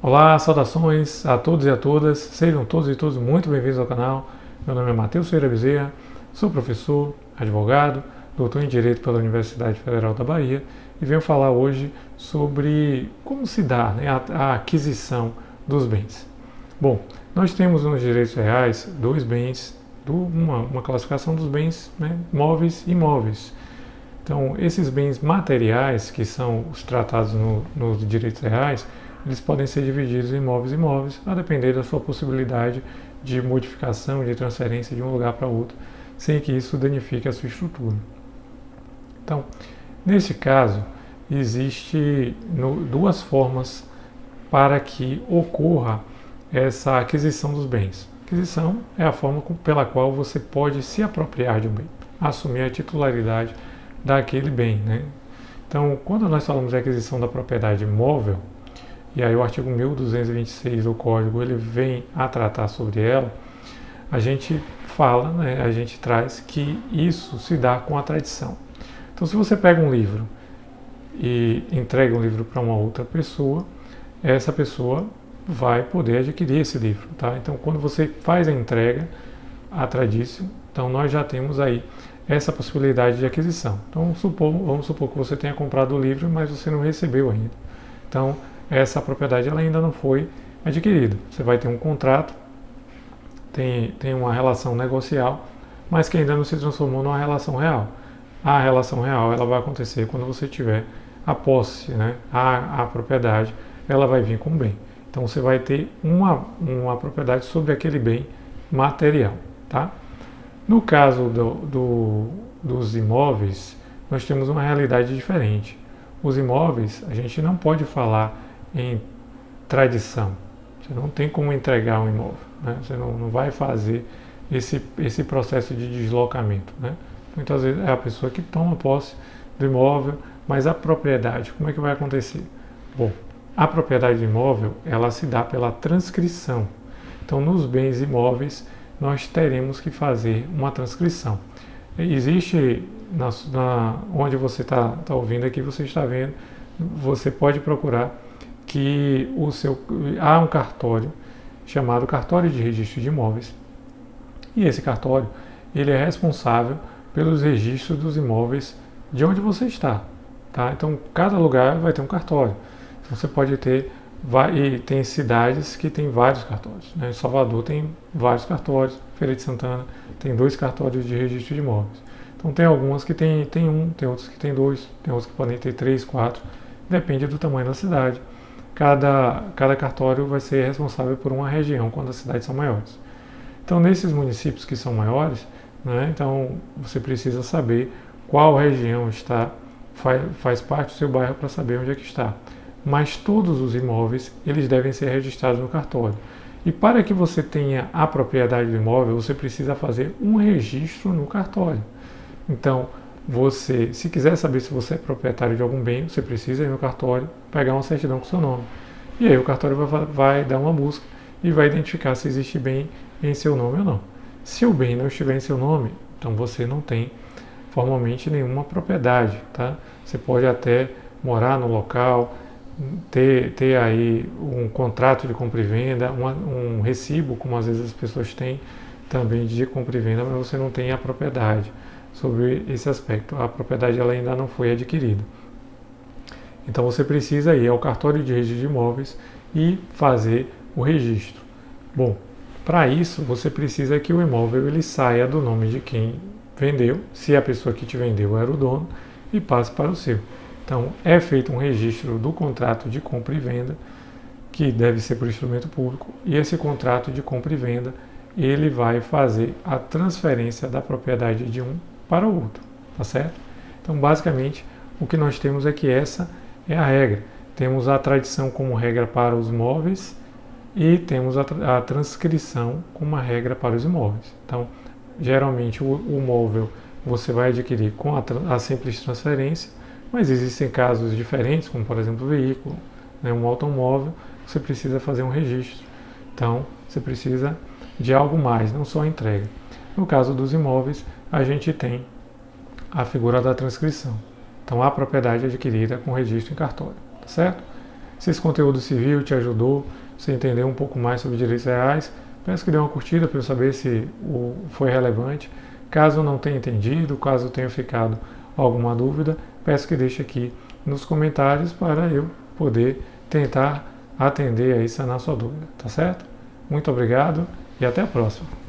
Olá, saudações a todos e a todas, sejam todos e todas muito bem-vindos ao canal. Meu nome é Matheus Ferreira Bezerra, sou professor, advogado, doutor em Direito pela Universidade Federal da Bahia e venho falar hoje sobre como se dá, a aquisição dos bens. Bom, nós temos nos direitos reais dois bens, uma classificação dos bens, móveis e imóveis. Então, esses bens materiais, que são os tratados nos direitos reais, eles podem ser divididos em móveis e imóveis, a depender da sua possibilidade de modificação, de transferência de um lugar para outro, sem que isso danifique a sua estrutura. Então, nesse caso, existe duas formas para que ocorra essa aquisição dos bens. Aquisição é a forma pela qual você pode se apropriar de um bem, assumir a titularidade daquele bem, né? Então, quando nós falamos de aquisição da propriedade móvel, e aí o artigo 1226 do Código ele vem a tratar sobre ela, a gente fala, a gente traz que isso se dá com a tradição. Então, se você pega um livro e entrega um livro para uma outra pessoa, essa pessoa vai poder adquirir esse livro, tá? Então, quando você faz a entrega, a tradição, então nós já temos aí essa possibilidade de aquisição. Então, vamos supor que você tenha comprado o livro, mas você não recebeu ainda. Então, essa propriedade ela ainda não foi adquirida. Você vai ter um contrato, tem uma relação negocial, mas que ainda não se transformou numa relação real. A relação real ela vai acontecer quando você tiver a posse, a propriedade, ela vai vir com o bem. Então, você vai ter uma propriedade sobre aquele bem material, tá? No caso dos imóveis, nós temos uma realidade diferente. Os imóveis, a gente não pode falar em tradição. Você não tem como entregar um imóvel, né? Você não vai fazer esse processo de deslocamento, né? Muitas vezes é a pessoa que toma posse do imóvel, mas a propriedade, como é que vai acontecer? Bom, a propriedade do imóvel, ela se dá pela transcrição. Então, nos bens imóveis, nós teremos que fazer uma transcrição. Existe, onde você está ouvindo aqui, você está vendo, você pode procurar que há um cartório chamado Cartório de Registro de Imóveis. E esse cartório, ele é responsável pelos registros dos imóveis de onde você está, tá? Então, cada lugar vai ter um cartório. Então, você pode ter, e tem cidades que tem vários cartórios, né? Salvador tem vários cartórios, Feira de Santana tem 2 cartórios de registro de imóveis. Então, tem algumas que tem um, tem outros que tem 2, tem outros que podem ter 3, 4, depende do tamanho da cidade. Cada cartório vai ser responsável por uma região quando as cidades são maiores. Então, nesses municípios que são maiores, então você precisa saber qual região faz parte do seu bairro para saber onde é que está. Mas todos os imóveis eles devem ser registrados no cartório. E para que você tenha a propriedade do imóvel, você precisa fazer um registro no cartório. Então, se quiser saber se você é proprietário de algum bem, você precisa ir no cartório, pegar uma certidão com seu nome. E aí o cartório vai dar uma busca e vai identificar se existe bem em seu nome ou não. Se o bem não estiver em seu nome, então você não tem formalmente nenhuma propriedade, tá? Você pode até morar no local, ter aí um contrato de compra e venda, um recibo, como às vezes as pessoas têm também de compra e venda, mas você não tem a propriedade sobre esse aspecto. A propriedade ela ainda não foi adquirida. Então você precisa ir ao cartório de registro de imóveis e fazer o registro. Bom, para isso você precisa que o imóvel ele saia do nome de quem vendeu, se a pessoa que te vendeu era o dono, e passe para o seu. Então é feito um registro do contrato de compra e venda, que deve ser por instrumento público, e esse contrato de compra e venda ele vai fazer a transferência da propriedade de um para o outro, tá certo? Então, basicamente, o que nós temos é que essa é a regra. Temos a tradição como regra para os móveis e temos a transcrição como uma regra para os imóveis. Então, geralmente, o móvel você vai adquirir com a simples transferência, mas existem casos diferentes, como, por exemplo, o veículo, um automóvel, você precisa fazer um registro. Então, você precisa de algo mais, não só a entrega. No caso dos imóveis, a gente tem a figura da transcrição. Então, a propriedade adquirida com registro em cartório, tá certo? Se esse conteúdo serviu, te ajudou, você entender um pouco mais sobre direitos reais, peço que dê uma curtida para eu saber se foi relevante. Caso não tenha entendido, caso tenha ficado alguma dúvida, peço que deixe aqui nos comentários para eu poder tentar atender aí, sanar sua dúvida, tá certo? Muito obrigado e até a próxima.